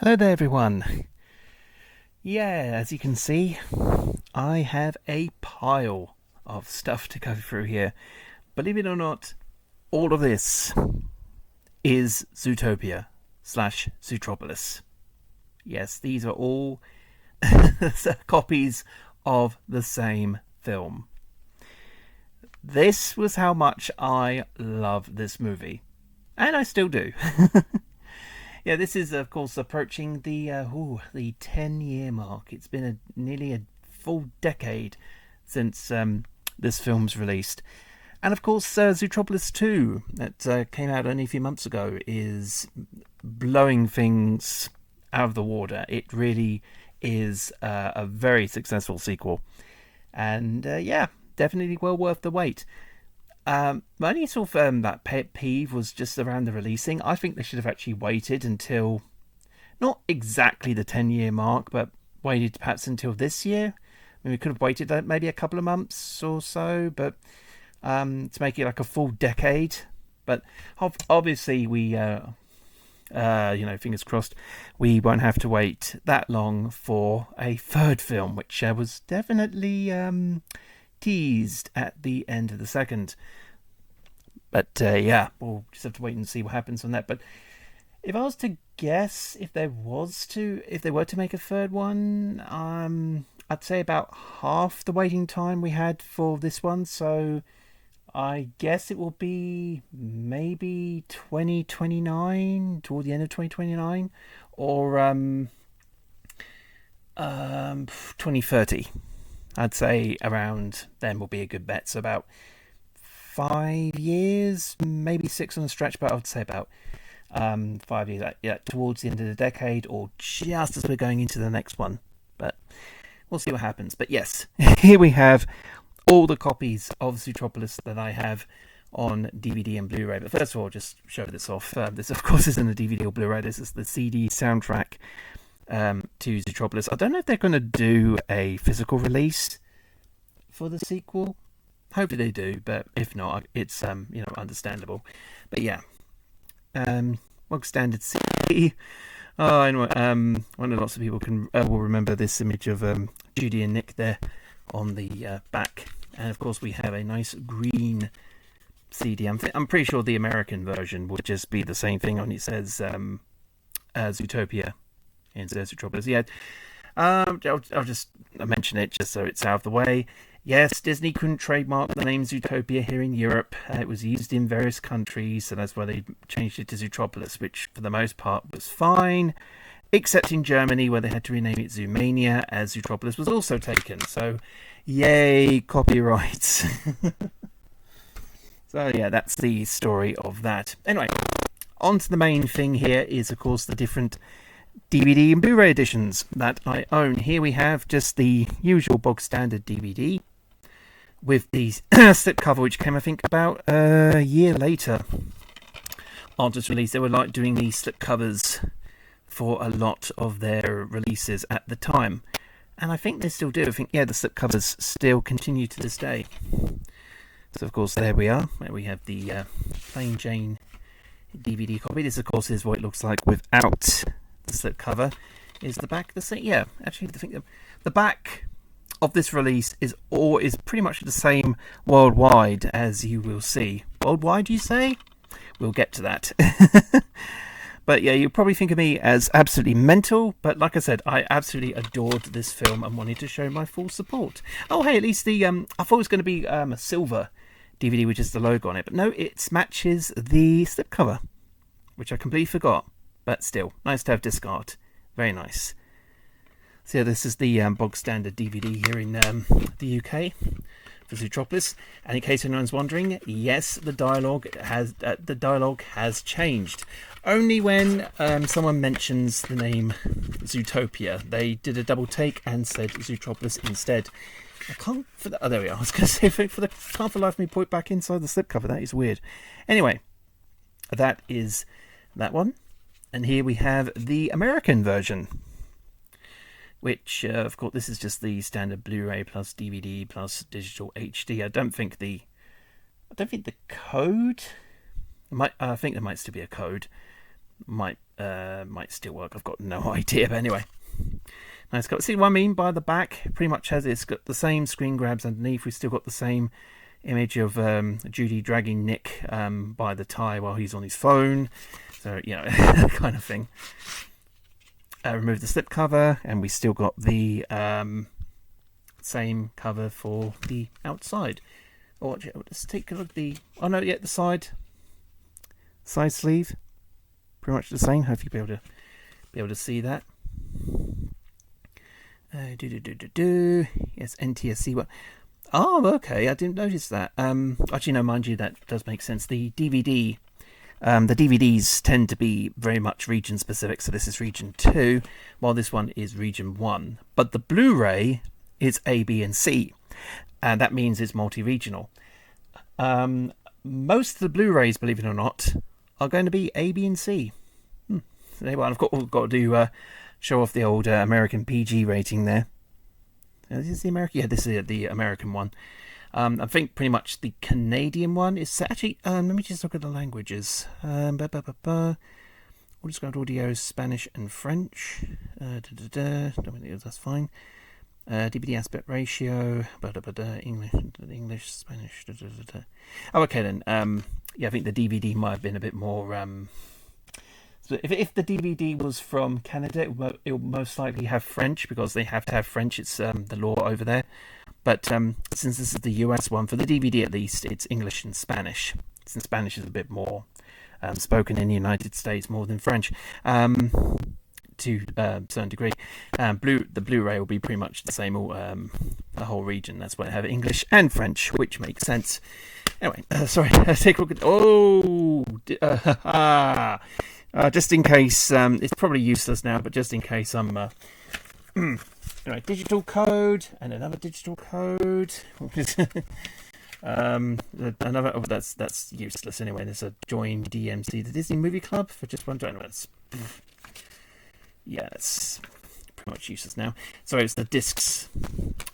Hello there, everyone. Yeah, as you can see, I have a pile of stuff to go through here. Believe it or not, all of this is Zootopia slash Zootropolis. Yes, these are all copies of the same film. This was how much I love this movie, and I still do. Yeah, this is of course approaching the 10-year mark. It's been nearly a full decade since this film's released, and of course Zootropolis 2 that came out only a few months ago is blowing things out of the water. It really is a very successful sequel, and yeah, definitely well worth the wait. My only sort of that pet peeve was just around the releasing. I think they should have actually waited until not exactly the 10-year mark, but waited perhaps until this year. I mean, we could have waited maybe a couple of months or so, but to make it like a full decade. But obviously, fingers crossed, we won't have to wait that long for a third film, which was definitely teased at the end of the second. But yeah, we'll just have to wait and see what happens on that. But if I was to guess, if they were to make a third one, I'd say about half the waiting time we had for this one. So I guess it will be maybe 2029, toward the end of 2029, or 2030. I'd say around then will be a good bet. So about 5 years, maybe 6 on the stretch, but I would say about 5 years, yeah, towards the end of the decade, or just as we're going into the next one. But we'll see what happens. But yes, here we have all the copies of Zootropolis that I have on DVD and Blu-ray. But first of all, just show this off. This, of course, isn't a DVD or Blu-ray. This is the CD soundtrack to Zootropolis. I don't know if they're going to do a physical release for the sequel. Hopefully they do, but if not, it's understandable. But yeah, well, standard CD. Oh, anyway, I know lots of people will remember this image of Judy and Nick there on the back, and of course we have a nice green CD. I'm pretty sure the American version would just be the same thing. Only it says Zootopia instead of Zootropolis. Yeah, I'll just mention it just so it's out of the way. Yes, Disney couldn't trademark the name Zootopia here in Europe. It was used in various countries, so that's why they changed it to Zootropolis, which for the most part was fine, except in Germany, where they had to rename it Zoomania, as Zootropolis was also taken. So, yay, copyrights. So yeah, that's the story of that. Anyway, on to the main thing here is, of course, the different DVD and Blu-ray editions that I own. Here we have just the usual bog standard DVD with the slipcover, which came, I think, about a year later after its release. They were like doing these slipcovers for a lot of their releases at the time, and I think they still do. I think, yeah, the slipcovers still continue to this day. So of course there we are. We have the plain Jane DVD copy. This, of course, is what it looks like without the slipcover. Is the back the same? Yeah, actually, I think the back of this release is pretty much the same worldwide, as you will see. Worldwide, you say? We'll get to that. But yeah, you'll probably think of me as absolutely mental, but like I said, I absolutely adored this film and wanted to show my full support. Oh, hey, at least I thought it was going to be a silver DVD with just the logo on it, but no, it matches the slipcover, which I completely forgot. But still, nice to have disc art. Very nice. So yeah, this is the bog standard DVD here in the UK for Zootropolis. And in case anyone's wondering, yes, the dialogue has changed. Only when someone mentions the name Zootopia, they did a double take and said Zootropolis instead. I can't for the, oh, there we are. I was going to say can't for the life of me put it back inside the slipcover. That is weird. Anyway, that is that one. And here we have the American version, which, of course, this is just the standard Blu-ray plus DVD plus digital HD. I don't think the code. I think there might still be a code, might still work. I've got no idea, but anyway. Nice. See what I mean by the back? Pretty much it's got the same screen grabs underneath. We've still got the same image of Judy dragging Nick by the tie while he's on his phone. So, you know, that kind of thing. Remove the slip cover, and we still got the same cover for the outside. Oh, let's take a look at the... Oh, no, yeah, the side sleeve. Pretty much the same. Hope you'll be able to see that. Yes, NTSC one. Oh, okay. I didn't notice that. Actually, no, mind you, that does make sense. The DVD, the DVDs tend to be very much region specific. So this is region 2, while this one is region 1. But the Blu-ray is A, B, and C, and that means it's multi-regional. Most of the Blu-rays, believe it or not, are going to be A, B, and C. Well, I've got to do. Show off the old American PG rating there. Is this the American? Yeah, this is the American one. I think pretty much the Canadian one is actually... let me just look at the languages. Audio audio, Spanish and French. That's fine. DVD aspect ratio. English, Spanish. Oh, okay then. Yeah, I think the DVD might have been a bit more... So if the DVD was from Canada, it will most likely have French, because they have to have French. It's the law over there. But since this is the US one, for the DVD at least, it's English and Spanish. Since Spanish is a bit more spoken in the United States more than French, to a certain degree. The Blu-ray will be pretty much the same, the whole region. That's why they have English and French, which makes sense. Anyway, sorry, take a look at... just in case, it's probably useless now, but just in case I'm... anyway, digital code, and another digital code. Another... Oh, that's useless anyway. There's a join DMC, the Disney Movie Club, for just one join. Yeah, it's pretty much useless now. So it's the discs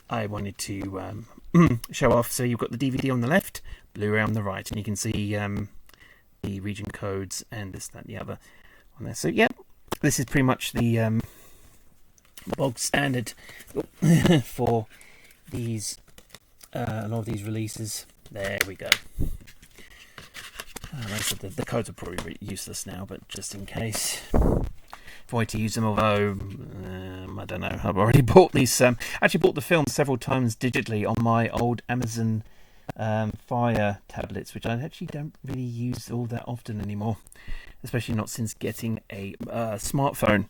I wanted to show off. So you've got the DVD on the left, Blu-ray on the right, and you can see... the region codes and this, that, and the other on there. So yeah, this is pretty much the bog standard for these a lot of these releases. There we go. Like I said, the codes are probably useless now, but just in case, avoid to use them. Although I don't know, I've already bought these. Actually bought the film several times digitally on my old Amazon Fire tablets, which I actually don't really use all that often anymore, especially not since getting a smartphone.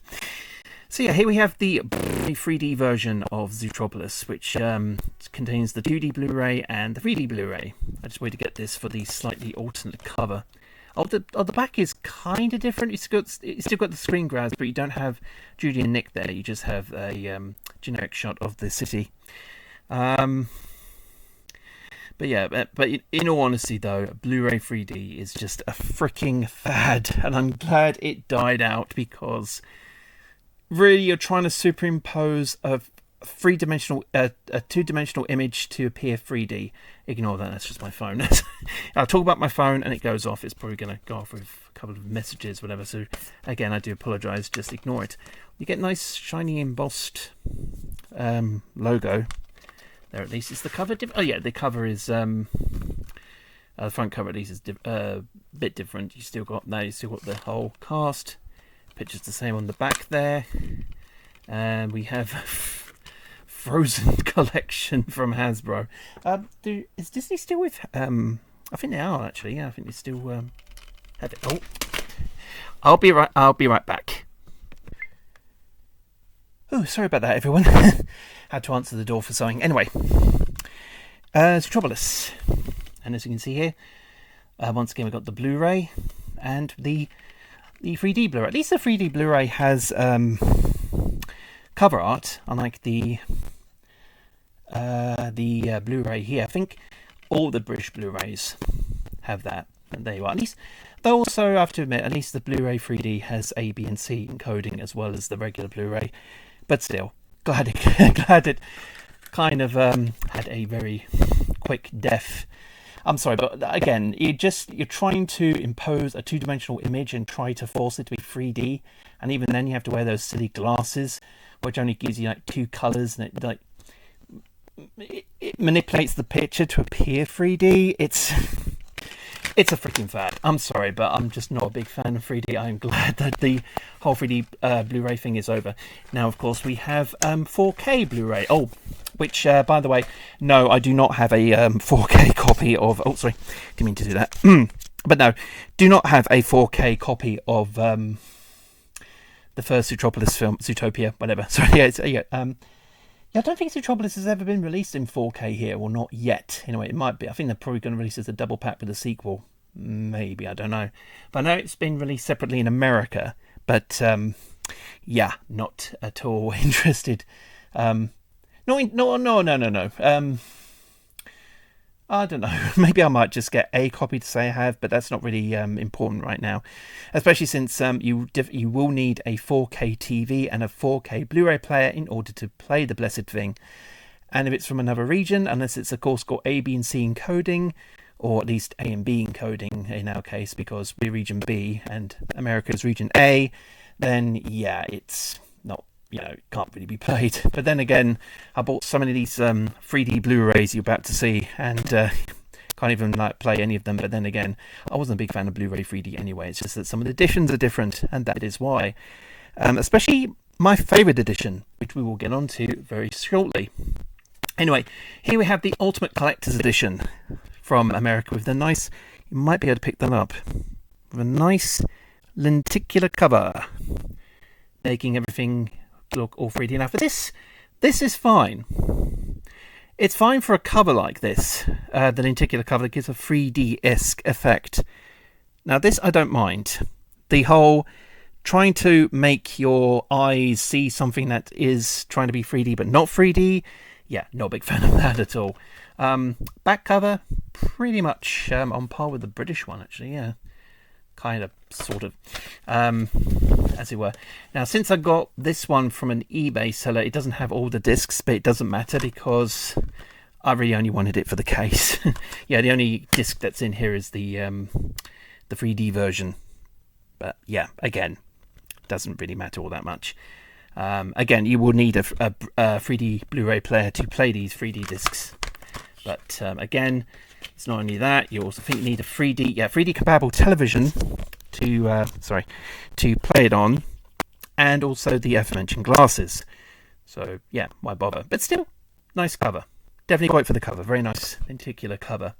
So yeah, here we have the 3D version of Zootropolis, which contains the 2D Blu-ray and the 3D Blu-ray. I just waited to get this for the slightly alternate cover. The back is kind of different. It's still got the screen grabs, but you don't have Judy and Nick there. You just have a generic shot of the city. But yeah, but in all honesty though, Blu-ray 3D is just a freaking fad, and I'm glad it died out, because really you're trying to superimpose a three-dimensional, a two-dimensional image to appear 3D. Ignore that, that's just my phone. I'll talk about my phone and it goes off. It's probably going to go off with a couple of messages, whatever. So again, I do apologise, just ignore it. You get nice shiny embossed logo. There, at least it's the cover. Oh yeah, the cover is the front cover at least is a bit different. You still got the whole cast. Picture's the same on the back there, and we have Frozen collection from Hasbro. Is Disney still with? I think they are actually. Yeah, I think they still have it. Oh, I'll be right back. Oh, sorry about that, everyone. Had to answer the door for something. Anyway, Zootropolis. And as you can see here, once again, we've got the Blu-ray and the 3D Blu-ray. At least the 3D Blu-ray has cover art, unlike the Blu-ray here. I think all the British Blu-rays have that. And there you are. At least, though, also I have to admit, at least the Blu-ray 3D has A, B, and C encoding as well as the regular Blu-ray. But still, glad it kind of had a very quick death. I'm sorry, but again, you're trying to impose a two-dimensional image and try to force it to be 3D, and even then you have to wear those silly glasses, which only gives you like two colors, and it manipulates the picture to appear 3D. It's a freaking fad. I'm sorry, but I'm just not a big fan of 3D. I'm glad that the whole 3D Blu-ray thing is over. Now, of course, we have 4K Blu-ray. Oh, which, by the way, no, I do not have a 4K copy of... Oh, sorry, didn't mean to do that. But no, do not have a 4K copy of the first Zootropolis film, Zootopia, whatever. Sorry, yeah, I don't think Zootropolis has ever been released in 4K here, or not yet. Anyway, it might be. I think they're probably going to release it as a double pack with a sequel. Maybe, I don't know. But I know it's been released separately in America. But, yeah, not at all interested. No. I don't know. Maybe I might just get a copy to say I have, but that's not really important right now. Especially since you will need a 4K TV and a 4K Blu-ray player in order to play the blessed thing. And if it's from another region, unless it's of course got A, B and C encoding, or at least A and B encoding in our case, because we're region B and America's region A, then yeah, it's not... can't really be played. But then again, I bought so many of these 3D Blu-rays you're about to see, and can't even play any of them. But then again, I wasn't a big fan of Blu-ray 3D anyway. It's just that some of the editions are different, and that is why. Especially my favourite edition, which we will get onto very shortly. Anyway, here we have the Ultimate Collector's Edition from America with the nice... You might be able to pick them up. With a nice lenticular cover, making everything look all 3D. Now for this is fine. It's fine for a cover like this, the lenticular cover that gives a 3D-esque effect. Now this I don't mind. The whole trying to make your eyes see something that is trying to be 3D but not 3D, yeah, not a big fan of that at all. Back cover, pretty much on par with the British one actually, yeah. Kind of, sort of, as it were. Now, since I got this one from an eBay seller, it doesn't have all the discs, but it doesn't matter because I really only wanted it for the case. Yeah, the only disc that's in here is the 3D version. But yeah, again, doesn't really matter all that much. Again, you will need a 3D Blu-ray player to play these 3D discs. But again, it's not only that, you also need a 3D compatible television to play it on, and also the aforementioned glasses. So yeah, why bother? But still, nice cover. Definitely quite for the cover. Very nice lenticular cover.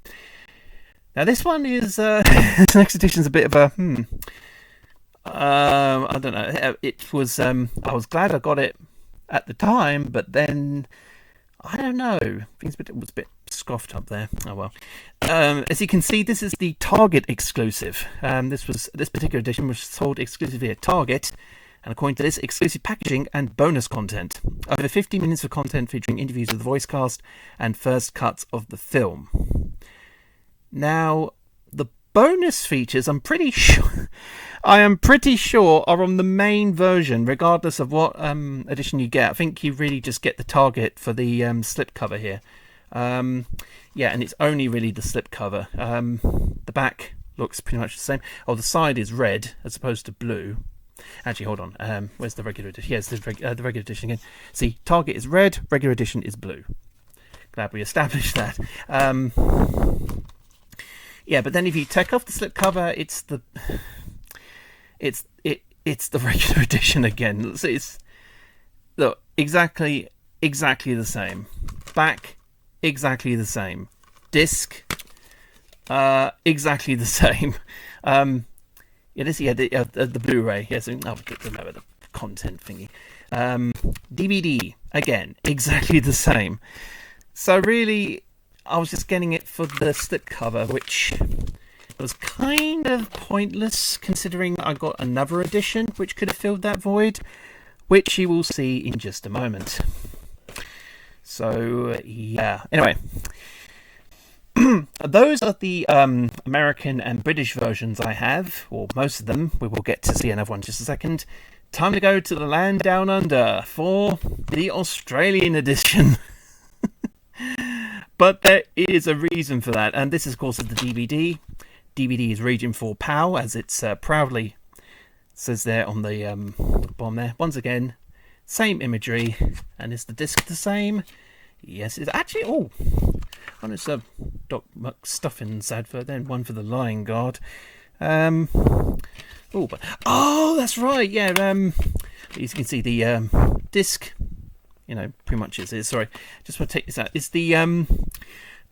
Now this one is this next edition's a bit of a I don't know. It was I was glad I got it at the time, but then I don't know. Things was a bit scoffed up there. Oh well. As you can see, this is the Target exclusive. This particular edition was sold exclusively at Target, and according to this, exclusive packaging and bonus content. Over 50 minutes of content featuring interviews with the voice cast and first cuts of the film. Now, the bonus features, I am pretty sure are on the main version, regardless of what edition you get. I think you really just get the Target for the slipcover here. Yeah, and it's only really the slipcover. The back looks pretty much the same. Oh, the side is red as opposed to blue. Actually, hold on. Where's the regular edition? Yes, the regular edition again. See, Target is red, regular edition is blue. Glad we established that. Yeah, but then if you take off the slipcover, it's the regular edition again. It's look exactly the same. Back exactly the same. Disc exactly the same. The Blu-ray. Yes, I'll remember the content thingy. DVD again exactly the same. So really, I was just getting it for the slipcover, which was kind of pointless considering I got another edition which could have filled that void, which you will see in just a moment. So yeah, anyway, those are the American and British versions I have, or most of them. We will get to see another one in just a second. Time to go to the land down under for the Australian edition. But there is a reason for that, and this is, of course, the DVD. DVD is Region 4 PAL, as it's proudly says there on the bottom there. Once again, same imagery, and is the disc the same? Yes, it's actually. Oh, and it's a Doc McStuffins advert. Then one for the Lion Guard. Oh, that's right. Yeah. As you can see, the disc. You know, pretty much is. Sorry, just want to take this out. It's the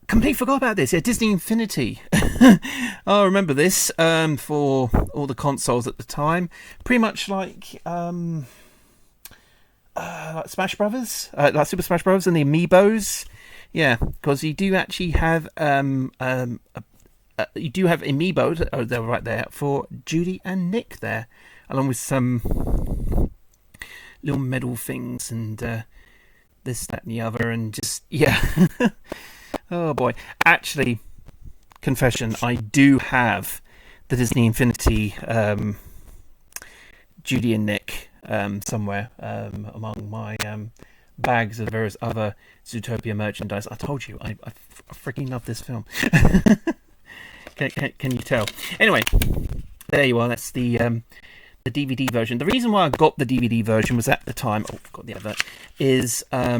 completely forgot about this. Yeah, Disney Infinity. I remember this for all the consoles at the time. Pretty much like Smash Brothers, like Super Smash Brothers and the Amiibos. Yeah, because you do actually have amiibos. Oh, they're right there for Judy and Nick there, along with some little medal things and this, that, and the other, and just yeah. Oh boy! Actually, confession: I do have the Disney Infinity Judy and Nick somewhere among my bags of various other Zootopia merchandise. I told you, I freaking love this film. Can you tell? Anyway, there you are. That's the DVD version. The reason why I got the DVD version was at the time. Oh, I've got the advert. Is at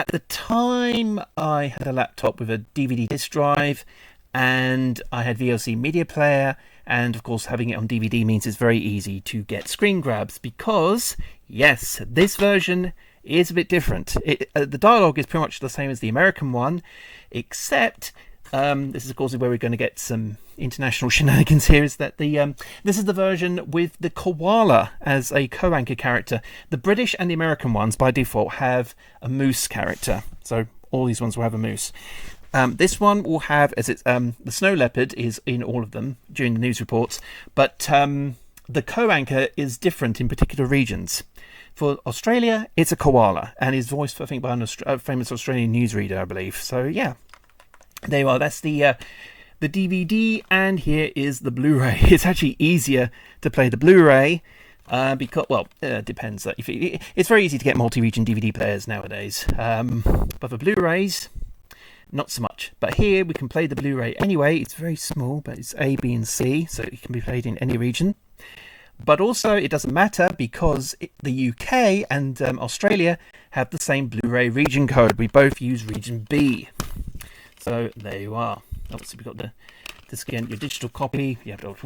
the time I had a laptop with a DVD disc drive, and I had VLC media player, and of course having it on DVD means it's very easy to get screen grabs, because yes, this version is a bit different. The dialogue is pretty much the same as the American one, except this is of course where we're going to get some international shenanigans here, is that this is the version with the koala as a co-anchor character. The British and the American ones by default have a moose character, so all these ones will have a moose. This one will have, as it's the snow leopard is in all of them during the news reports, but the co-anchor is different in particular regions. For Australia, it's a koala, and is voiced, I think, by a famous Australian newsreader, I believe. So yeah, there you are. That's the DVD, and here is the Blu-ray. It's actually easier to play the Blu-ray because, well, it depends. It's very easy to get multi-region DVD players nowadays, but for Blu-rays, not so much. But here we can play the Blu-ray anyway. It's very small, but it's A, B, and C, so it can be played in any region. But also, it doesn't matter because the UK and Australia have the same Blu-ray region code. We both use region B. So there you are. Obviously, we've got this again, your digital copy. You have to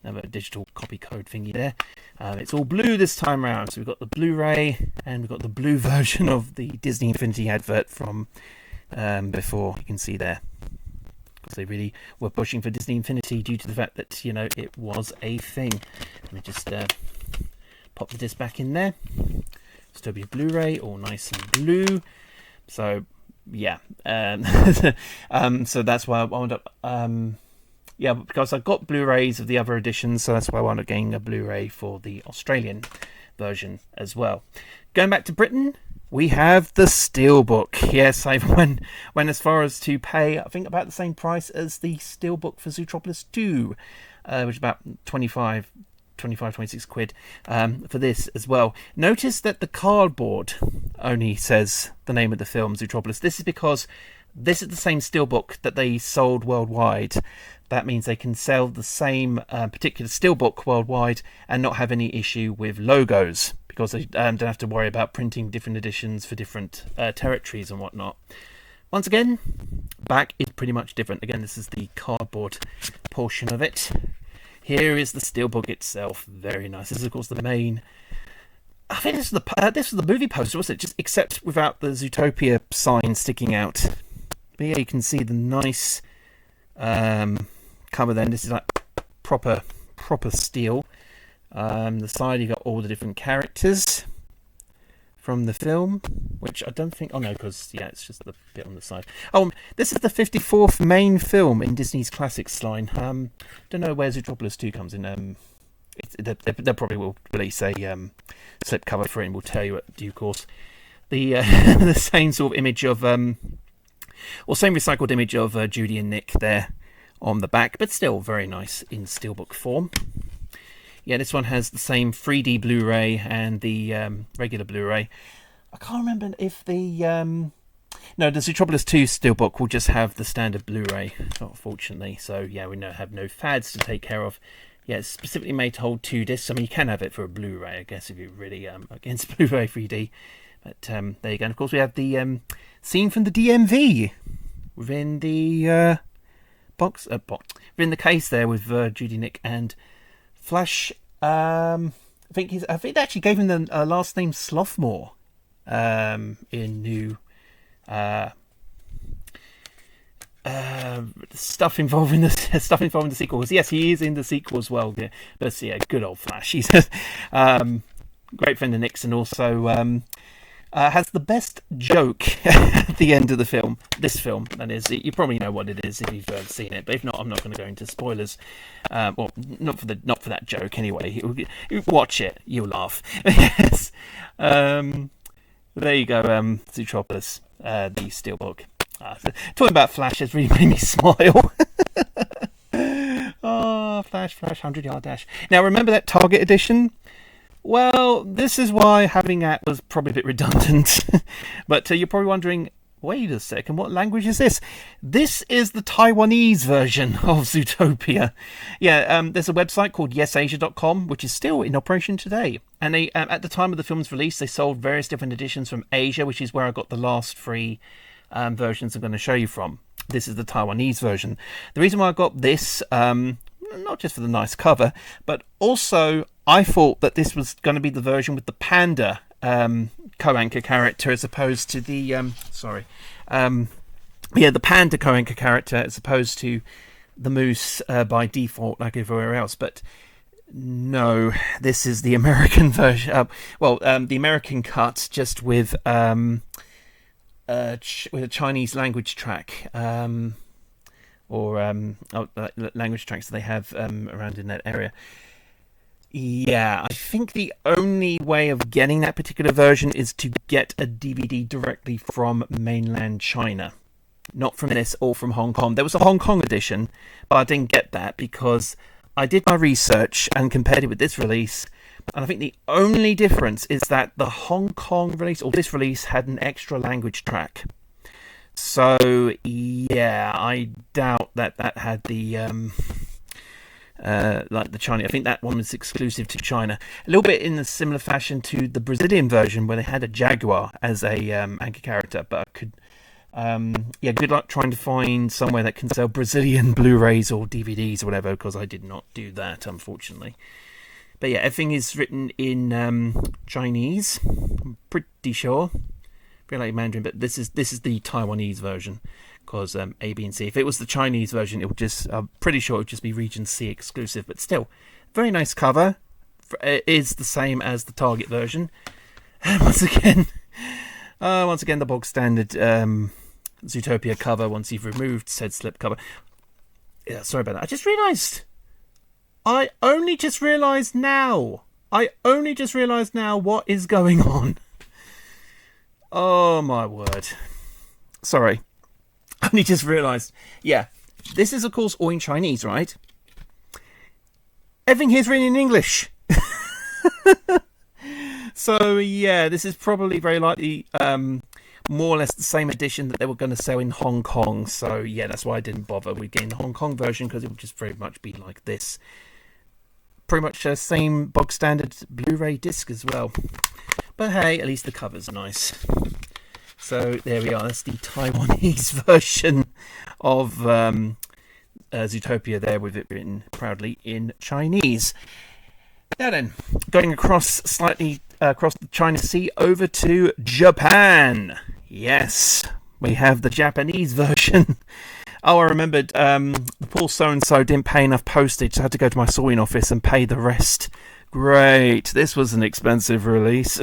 another digital copy code thingy there. It's all blue this time around. So we've got the Blu-ray, and we've got the blue version of the Disney Infinity advert from before. You can see there, because they really were pushing for Disney Infinity due to the fact that, you know, it was a thing. Let me just pop the disc back in there. Zootopia Blu-ray, all nice and blue. So yeah, so that's why I wound up yeah, because I got Blu-rays of the other editions, so that's why I wound up getting a Blu-ray for the Australian version as well. Going back to Britain, we have the Steelbook. Yes, I went as far as to pay, I think, about the same price as the Steelbook for Zootropolis 2, which is about 26 quid for this as well. Notice that the cardboard only says the name of the film, Zootropolis. This is because this is the same steelbook that they sold worldwide. That means they can sell the same particular steelbook worldwide and not have any issue with logos, because they don't have to worry about printing different editions for different territories and whatnot. Once again, back is pretty much different. Again, this is the cardboard portion of it. Here is the steelbook itself. Very nice. This is, of course, the main. I think this was the movie poster, wasn't it? Just except without the Zootopia sign sticking out. But yeah, you can see the nice cover. Then this is like proper steel. The side, you got all the different characters from the film, which I don't think. Oh no, because yeah, it's just the bit on the side. Oh, this is the 54th main film in Disney's Classics line. Don't know where Zootropolis 2 comes in. They probably will release a slip cover for it, and we'll tell you at due course. The the same sort of image of or same recycled image of Judy and Nick there on the back, but still very nice in steelbook form. Yeah, this one has the same 3D Blu-ray and the regular Blu-ray. I can't remember if the no, the Zootropolis 2 steelbook will just have the standard Blu-ray, unfortunately. So yeah, we have no fads to take care of. Yeah, it's specifically made to hold 2 discs. I mean, you can have it for a Blu-ray, I guess, if you're really against Blu-ray 3D. But there you go. And of course, we have the scene from the DMV within the box, within the case there with Judy, Nick, and Flash. I think they actually gave him the last name Slothmore in new stuff involving the sequels. Yes, he is in the sequel as well. Yeah. But yeah, good old Flash. He's great friend of Nick's, and also has the best joke at the end of the film. This film, that is. You probably know what it is if you've seen it, but if not, I'm not going to go into spoilers. Well, not for that joke anyway. You watch it, you'll laugh. Yes. There you go. Zootropolis, the steelbook. Talking about Flash has really made me smile. Oh, Flash, 100-yard dash. Now, remember that Target edition? Well, this is why having that was probably a bit redundant. But you're probably wondering, wait a second, what language is this? This is the Taiwanese version of Zootopia. Yeah, there's a website called yesasia.com, which is still in operation today. And they, at the time of the film's release, they sold various different editions from Asia, which is where I got the last 3 versions I'm going to show you from. This is the Taiwanese version. The reason why I got this, not just for the nice cover, but also I thought that this was going to be the version with the panda co-anchor character as opposed to the the panda co-anchor character as opposed to the moose by default like everywhere else. But no, this is the American version. The American cut, just with a Chinese language track, language tracks that they have around in that area. Yeah, I think the only way of getting that particular version is to get a DVD directly from mainland China. Not from this or from Hong Kong. There was a Hong Kong edition, but I didn't get that because I did my research and compared it with this release. And I think the only difference is that the Hong Kong release, or this release, had an extra language track. So, yeah, I doubt that had the like the China. I think that one was exclusive to China. A little bit in a similar fashion to the Brazilian version, where they had a jaguar as a anchor character. But I could, good luck trying to find somewhere that can sell Brazilian Blu-rays or DVDs or whatever, because I did not do that, unfortunately. But yeah, everything is written in Chinese. I'm pretty sure. Pretty like Mandarin, but this is the Taiwanese version. Because A, B, and C. If it was the Chinese version, it would I'm pretty sure it would just be Region C exclusive. But still, very nice cover. It is the same as the Target version. And once again, the bog standard Zootopia cover. Once you've removed said slip cover. Yeah, sorry about that. I only just realised now what is going on. Oh my word. Sorry. I only just realised. Yeah, this is of course all in Chinese, right? Everything here's written in English. So yeah, this is probably very likely more or less the same edition that they were going to sell in Hong Kong. So yeah, that's why I didn't bother with getting the Hong Kong version, because it would just very much be like this. Pretty much the same bog standard Blu-ray disc as well. But hey, at least the cover's nice. So there we are. That's the Taiwanese version of Zootopia there, with it written proudly in Chinese. Now then, going slightly across the China Sea over to Japan. Yes, we have the Japanese version. Oh, I remembered, poor so-and-so didn't pay enough postage, so I had to go to my sawing office and pay the rest. Great, this was an expensive release.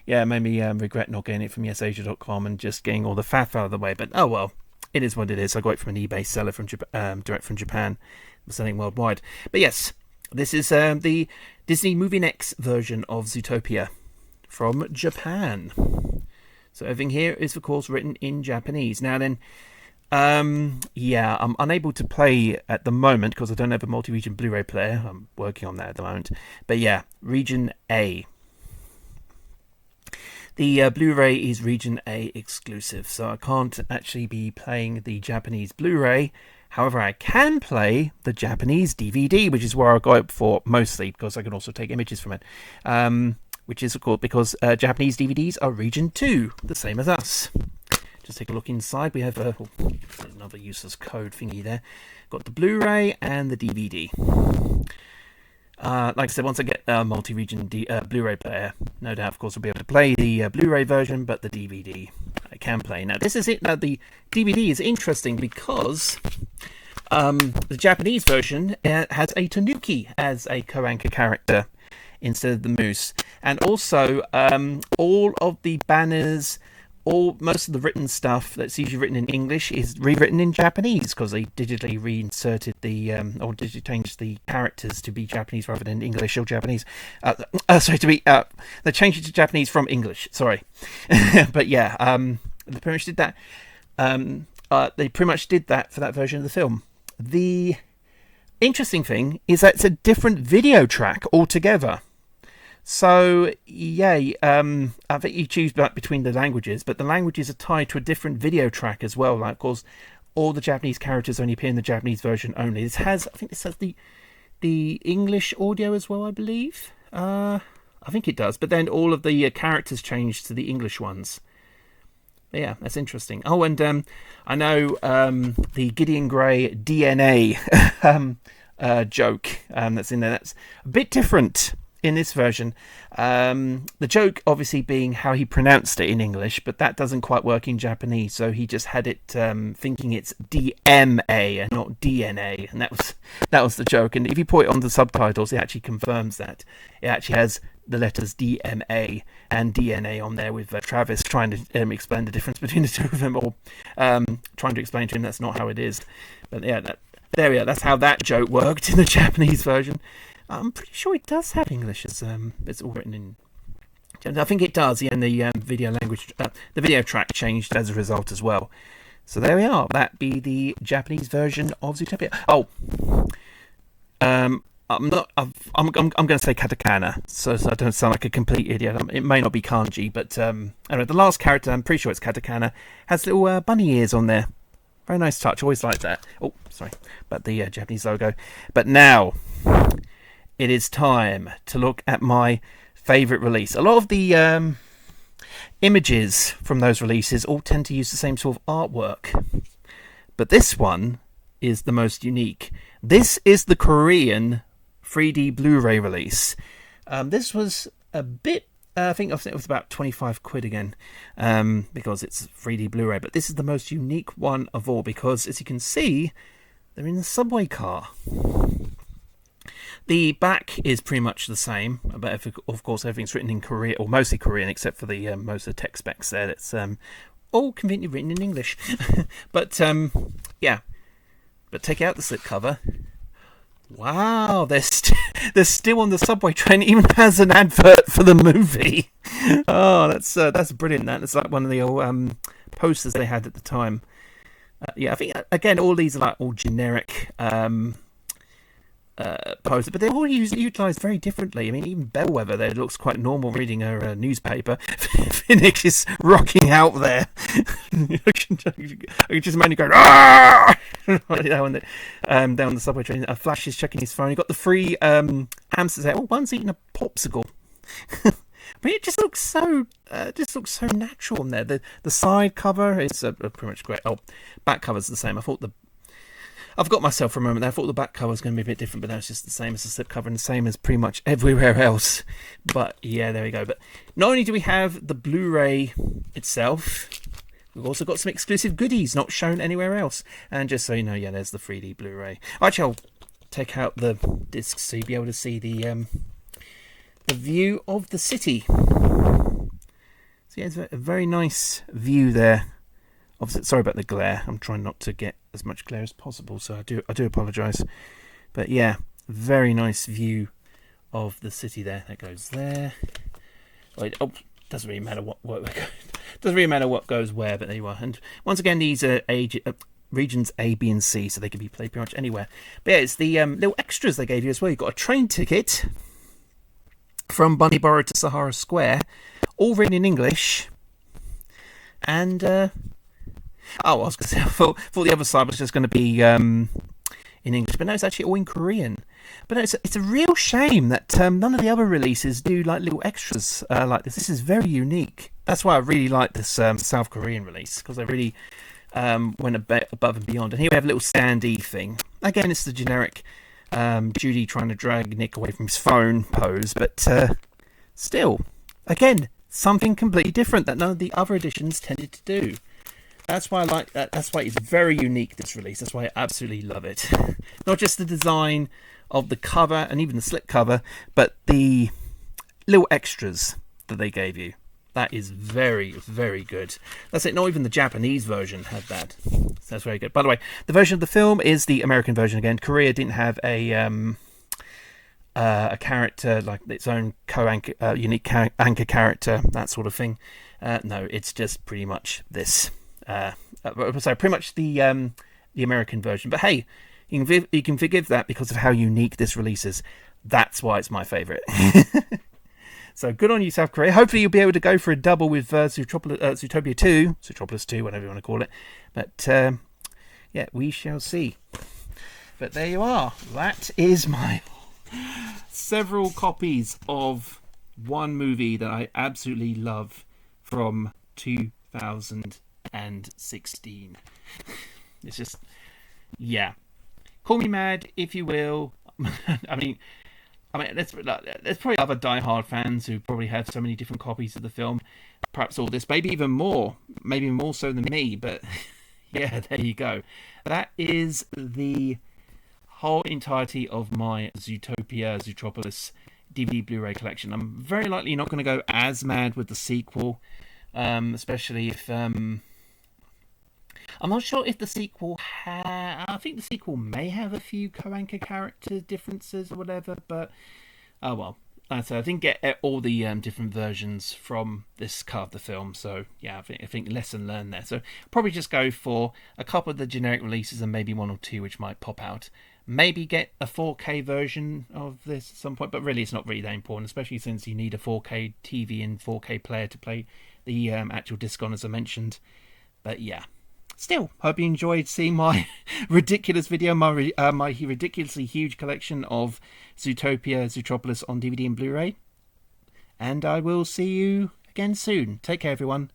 Yeah, it made me regret not getting it from yesasia.com and just getting all the faff out of the way. But oh well, it is what it is. I got it from an eBay seller from direct from Japan, selling worldwide. But yes, this is the Disney Movie Next version of Zootopia from Japan. So everything here is, of course, written in Japanese. Now then, yeah, I'm unable to play at the moment because I don't have a multi-region Blu-ray player. I'm working on that at the moment. But yeah, Region A. The Blu-ray is region A exclusive, so I can't actually be playing the Japanese Blu-ray. However, I can play the Japanese DVD, which is where I got it for mostly, because I can also take images from it. Which is, of course, because Japanese DVDs are region 2, the same as us. Just take a look inside. We have another useless code thingy there. Got the Blu-ray and the DVD. Like I said, once I get a multi-region Blu-ray player, no doubt, of course, I'll be able to play the Blu-ray version, but the DVD I can play. Now, this is it. Now, the DVD is interesting because the Japanese version has a tanuki as a co-anchor character instead of the moose. And also, all of the banners, most of the written stuff that's usually written in English is rewritten in Japanese because they digitally reinserted or digitally changed the characters to be Japanese rather than English or Japanese. They changed it to Japanese from English. Sorry, but yeah, they pretty much did that. They pretty much did that for that version of the film. The interesting thing is that it's a different video track altogether. So, yeah, I think you choose between the languages, but the languages are tied to a different video track as well. Like, of course, all the Japanese characters only appear in the Japanese version only. I think this has the English audio as well, I believe. I think it does, but then all of the characters change to the English ones. Yeah, that's interesting. Oh, and I know the Gideon Grey DNA joke that's in there. That's a bit different in this version. The joke obviously being how he pronounced it in English, but that doesn't quite work in Japanese, so he just had it thinking it's DMA and not DNA, and that was the joke. And if you put it on the subtitles, it actually confirms that it actually has the letters DMA and DNA on there, with Travis trying to explain the difference between the two of them, or trying to explain to him that's not how it is. But yeah, there we are. That's how that joke worked in the Japanese version. I'm pretty sure it does have English as it's all written in. I think it does. Yeah, and the video language, the video track changed as a result as well. So there we are. That be the Japanese version of Zootopia. Oh, I'm going to say katakana, so I don't sound like a complete idiot. It may not be kanji, but anyway, the last character, I'm pretty sure it's katakana, has little bunny ears on there. Very nice touch. Always like that. Oh, sorry, but the Japanese logo. But now it is time to look at my favourite release. A lot of the images from those releases all tend to use the same sort of artwork, but this one is the most unique. This is the Korean 3D Blu-ray release. This was a bit, I think it was about 25 quid again, because it's 3D Blu-ray, but this is the most unique one of all because, as you can see, they're in a subway car. The back is pretty much the same, but of course everything's written in Korean, or mostly Korean, except for the most of the text specs there. It's all conveniently written in English. But yeah, but take out the slipcover. Wow, they're still on the subway train. It even has an advert for the movie. Oh, that's brilliant. That's like one of the old posters they had at the time. Yeah, I think again all these are like all generic posters, but they're all utilised very differently. I mean, even Bellwether there looks quite normal reading her newspaper. Phoenix is rocking out there. You can just imagine going ah! down the subway train. Flash is checking his phone. He got the free hamsters there. Oh, one's eating a popsicle. But it just looks so natural in there. The side cover is pretty much great. Oh, back cover's the same. I've got myself for a moment there. I thought the back cover was going to be a bit different, but no, it's just the same as the slip cover and the same as pretty much everywhere else. But yeah, there we go. But not only do we have the Blu-ray itself, we've also got some exclusive goodies not shown anywhere else. And just so you know, yeah, there's the 3D Blu-ray. Actually, I'll take out the discs so you'll be able to see the view of the city. So yeah, it's a very nice view there. Obviously, sorry about the glare. I'm trying not to get as much glare as possible, so I do apologise. But yeah, very nice view of the city there. That goes there. Doesn't really matter what goes where, but there you are. And once again, these are regions A, B, and C, so they can be played pretty much anywhere. But yeah, it's the little extras they gave you as well. You've got a train ticket from Bunnyborough to Sahara Square all written in English. And I was going to say, I thought the other side was just going to be in English, but no, it's actually all in Korean. But no, it's a real shame that none of the other releases do like little extras like this. This is very unique. That's why I really like this South Korean release, because they really went a bit above and beyond. And here we have a little standee thing. Again, it's the generic Judy trying to drag Nick away from his phone pose, but still, again, something completely different that none of the other editions tended to do. That's why I like that. That's why it's very unique, this release. That's why I absolutely love it. Not just the design of the cover and even the slip cover, but the little extras that they gave you. That is very, very good. That's it. Not even the Japanese version had that. So that's very good. By the way, the version of the film is the American version again. Korea didn't have a character like its own co-anchor, unique anchor character, that sort of thing. No, it's just pretty much this. Pretty much the American version. But hey, you can forgive that because of how unique this release is. That's why it's my favourite. So good on you, South Korea. Hopefully you'll be able to go for a double with Zootopia 2, Zootropolis 2, whatever you want to call it. But yeah, we shall see. But there you are. That is my several copies of one movie that I absolutely love from 2016. It's just, yeah. Call me mad if you will. I mean, there's probably other die-hard fans who probably have so many different copies of the film. Perhaps all this, maybe more so than me. But yeah, there you go. That is the whole entirety of my Zootopia Zootropolis DVD Blu-ray collection. I'm very likely not going to go as mad with the sequel, especially if I'm not sure if the sequel I think the sequel may have a few co-anchor character differences or whatever, but oh well. Like I said, I didn't get all the different versions from this cut of the film, so yeah, I think lesson learned there. So probably just go for a couple of the generic releases and maybe one or two which might pop out. Maybe get a 4K version of this at some point, but really it's not really that important, especially since you need a 4K TV and 4K player to play the actual disc on, as I mentioned. But yeah. Still, hope you enjoyed seeing my ridiculous video, my ridiculously huge collection of Zootopia Zootropolis on DVD and Blu-ray. And I will see you again soon. Take care, everyone.